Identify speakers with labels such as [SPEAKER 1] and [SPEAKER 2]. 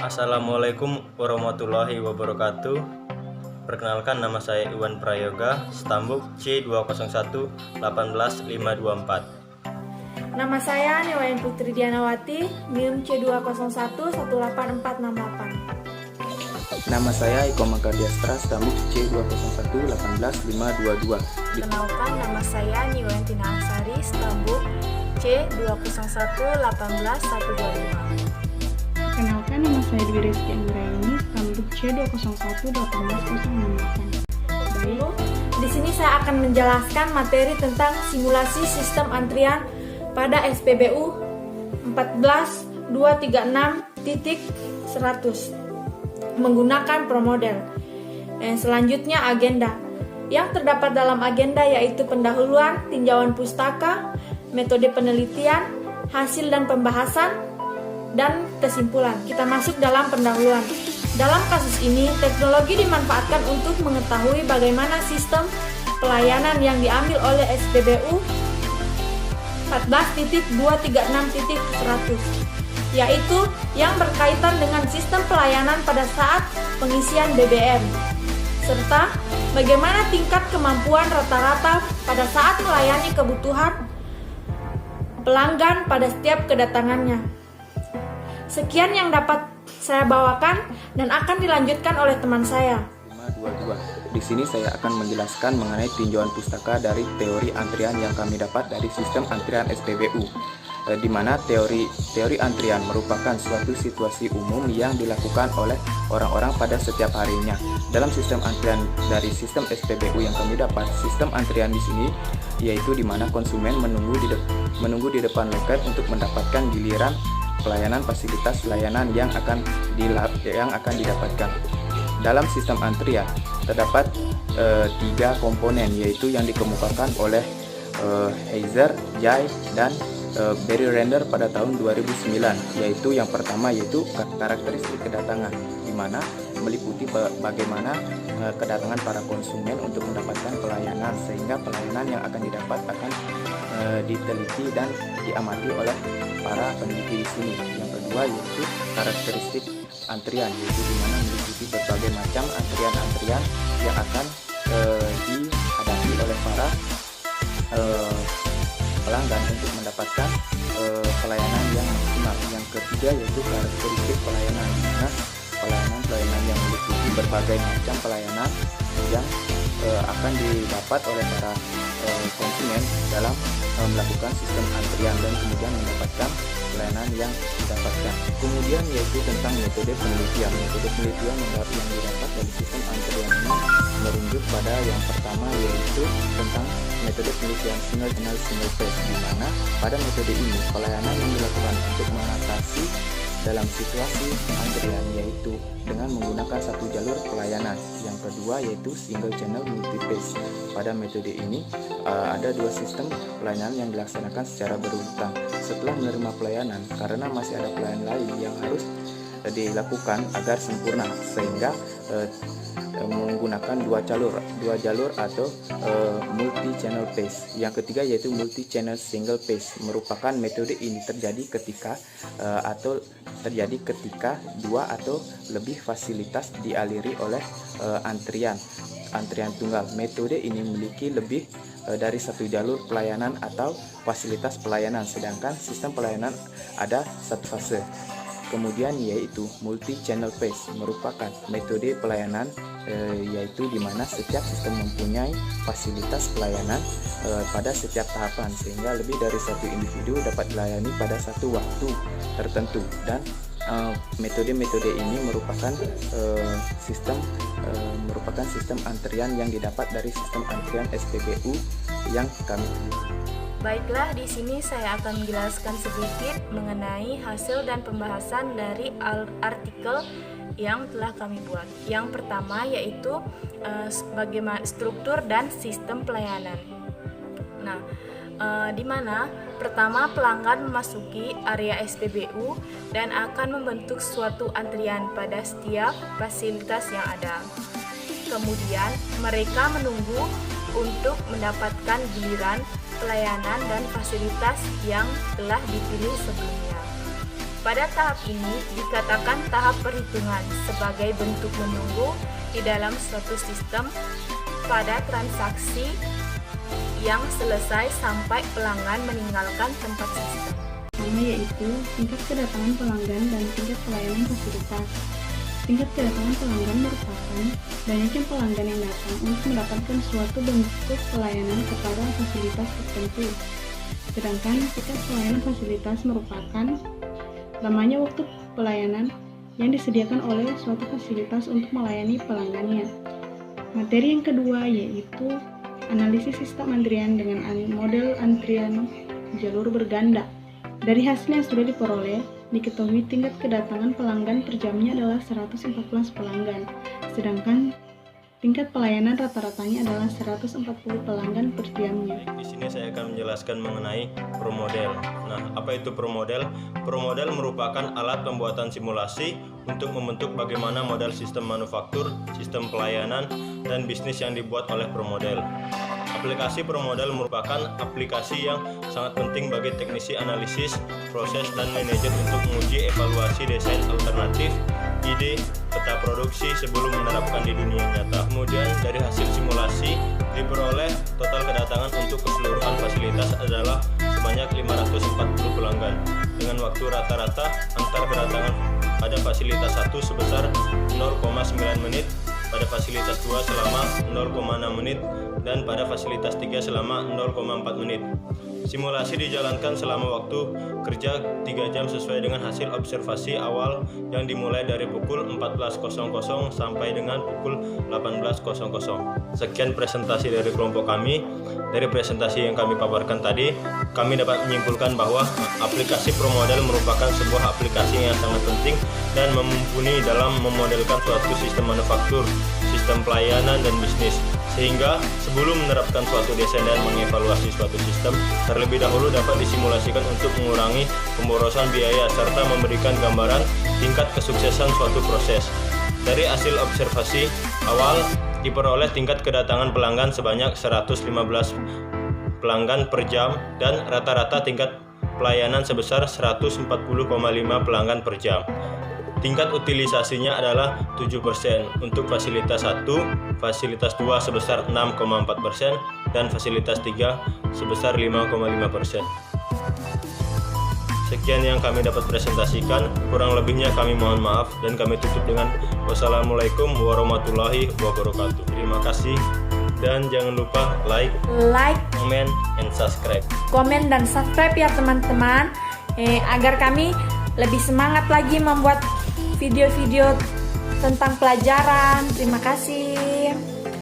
[SPEAKER 1] Assalamualaikum warahmatullahi wabarakatuh. Perkenalkan, nama saya Iwan Prayoga, Stambuk C201-18524.
[SPEAKER 2] Nama saya Newayan Putri Dianawati, NIM C201-18468.
[SPEAKER 3] Nama saya Iko Makardiastra, Stambuk C201-18522.
[SPEAKER 4] Kenalkan, nama saya Niwayan Tina Asari, Stambuk C201-18125.
[SPEAKER 5] Kenalkan, nama saya Dwi Rizky Anggraini, Stambuk C201-18068.
[SPEAKER 2] Baik, di sini saya akan menjelaskan materi tentang simulasi sistem antrian pada SPBU 14236.100 menggunakan ProModel. Selanjutnya agenda. Yang terdapat dalam agenda yaitu pendahuluan, tinjauan pustaka, metode penelitian, hasil dan pembahasan, dan kesimpulan. Kita masuk dalam pendahuluan. Dalam kasus ini, teknologi dimanfaatkan untuk mengetahui bagaimana sistem pelayanan yang diambil oleh SPBU 14.236.100, yaitu yang berkaitan dengan sistem pelayanan pada saat pengisian BBM, serta bagaimana tingkat kemampuan rata-rata pada saat melayani kebutuhan pelanggan pada setiap kedatangannya. Sekian yang dapat saya bawakan dan akan dilanjutkan oleh teman saya.
[SPEAKER 3] 522. Di sini saya akan menjelaskan mengenai tinjauan pustaka dari teori antrian yang kami dapat dari sistem antrian SPBU, di mana teori antrian merupakan suatu situasi umum yang dilakukan oleh orang-orang pada setiap harinya. Dalam sistem antrian dari sistem SPBU yang kami dapat, sistem antrian di sini yaitu di mana konsumen menunggu di depan loket untuk mendapatkan giliran pelayanan fasilitas pelayanan yang akan didapatkan. Dalam sistem antrian terdapat 3 komponen, yaitu yang dikemukakan oleh Heiser, Jay, dan Barry Render pada tahun 2009, yaitu yang pertama yaitu karakteristik kedatangan, di mana meliputi bagaimana kedatangan para konsumen untuk mendapatkan pelayanan, sehingga pelayanan yang akan didapat akan diteliti dan diamati oleh para peneliti di sini. Yang kedua yaitu karakteristik antrian, yaitu di mana meliputi berbagai macam antrian-antrian yang akan dihadapi oleh para pelanggan untuk mendapatkan pelayanan yang maksimal. Yang ketiga yaitu karakteristik pelayanan, di mana pelayanan yang meliputi berbagai macam pelayanan yang akan didapat oleh para konsumen dalam melakukan sistem antrian dan kemudian mendapatkan pelayanan yang didapatkan. Kemudian yaitu tentang metode penelitian. Metode penelitian yang didapat dari sistem antrian ini merujuk pada yang pertama, yaitu tentang metode penelitian single channel single phase, di mana pada metode ini pelayanan yang dilakukan untuk mengatasi dalam situasi antrian yaitu dengan menggunakan satu jalur pelayanan. Yang kedua yaitu single channel multiphase. Pada metode ini ada 2 sistem pelayanan yang dilaksanakan secara berurutan. Setelah menerima pelayanan, karena masih ada pelayanan lain yang harus dilakukan agar sempurna, sehingga menggunakan dua jalur atau multi channel phase. Yang ketiga yaitu multi channel single phase. Merupakan metode ini terjadi ketika 2 atau lebih fasilitas dialiri oleh antrian tunggal. Metode ini memiliki lebih dari 1 jalur pelayanan atau fasilitas pelayanan, sedangkan sistem pelayanan ada 1 fase. Kemudian yaitu multi channel phase, merupakan metode pelayanan yaitu di mana setiap sistem mempunyai fasilitas pelayanan pada setiap tahapan, sehingga lebih dari 1 individu dapat dilayani pada 1 waktu tertentu. Dan metode-metode ini merupakan sistem antrian yang didapat dari sistem antrian SPBU yang kami.
[SPEAKER 4] Baiklah, di sini saya akan menjelaskan sedikit mengenai hasil dan pembahasan dari artikel yang telah kami buat. Yang pertama yaitu bagaimana struktur dan sistem pelayanan. Nah, di mana pertama pelanggan memasuki area SPBU dan akan membentuk suatu antrian pada setiap fasilitas yang ada. Kemudian mereka menunggu untuk mendapatkan giliran pelayanan dan fasilitas yang telah dipilih sebelumnya. Pada tahap ini dikatakan tahap perhitungan sebagai bentuk menunggu di dalam suatu sistem pada transaksi yang selesai sampai pelanggan meninggalkan tempat sistem.
[SPEAKER 5] Pertama yaitu tingkat kedatangan pelanggan dan tingkat pelayanan fasilitas. Tingkat kedatangan pelanggan merupakan banyaknya pelanggan yang datang untuk mendapatkan suatu bentuk pelayanan kepada fasilitas tertentu. Sedangkan tingkat pelayanan fasilitas merupakan lamanya waktu pelayanan yang disediakan oleh suatu fasilitas untuk melayani pelanggannya. Materi yang kedua yaitu analisis sistem antrian dengan model antrian jalur berganda. Dari hasil yang sudah diperoleh, diketahui tingkat kedatangan pelanggan per jamnya adalah 114 pelanggan, sedangkan tingkat pelayanan rata-ratanya adalah 140 pelanggan per jamnya.
[SPEAKER 1] Di sini saya akan menjelaskan mengenai ProModel. Nah, apa itu ProModel? ProModel merupakan alat pembuatan simulasi untuk membentuk bagaimana model sistem manufaktur, sistem pelayanan, dan bisnis yang dibuat oleh ProModel. Aplikasi ProModel merupakan aplikasi yang sangat penting bagi teknisi analisis, proses, dan manajer untuk menguji evaluasi desain alternatif, ide, peta produksi sebelum menerapkan di dunia nyata. Kemudian dari hasil simulasi diperoleh total kedatangan untuk keseluruhan fasilitas adalah sebanyak 540 pelanggan dengan waktu rata-rata antar kedatangan pada fasilitas 1 sebesar 0,9 menit, pada fasilitas 2 selama 0,6 menit, dan pada fasilitas 3 selama 0,4 menit. Simulasi dijalankan selama waktu kerja 3 jam sesuai dengan hasil observasi awal yang dimulai dari pukul 14.00 sampai dengan pukul 18.00. Sekian presentasi dari kelompok kami. Dari presentasi yang kami paparkan tadi, kami dapat menyimpulkan bahwa aplikasi ProModel merupakan sebuah aplikasi yang sangat penting dan mumpuni dalam memodelkan suatu sistem manufaktur, sistem pelayanan, dan bisnis. Sehingga sebelum menerapkan suatu desain dan mengevaluasi suatu sistem, terlebih dahulu dapat disimulasikan untuk mengurangi pemborosan biaya serta memberikan gambaran tingkat kesuksesan suatu proses. Dari hasil observasi awal diperoleh tingkat kedatangan pelanggan sebanyak 115 pelanggan per jam dan rata-rata tingkat pelayanan sebesar 140,5 pelanggan per jam. Tingkat utilisasinya adalah 7% untuk fasilitas 1, fasilitas 2 sebesar 6,4%, dan fasilitas 3 sebesar 5,5%. Sekian yang kami dapat presentasikan, kurang lebihnya kami mohon maaf dan kami tutup dengan wassalamualaikum warahmatullahi wabarakatuh. Terima kasih dan jangan lupa like, comment, and subscribe.
[SPEAKER 2] Komen dan subscribe ya teman-teman, agar kami lebih semangat lagi membuat video-video tentang pelajaran. Terima kasih.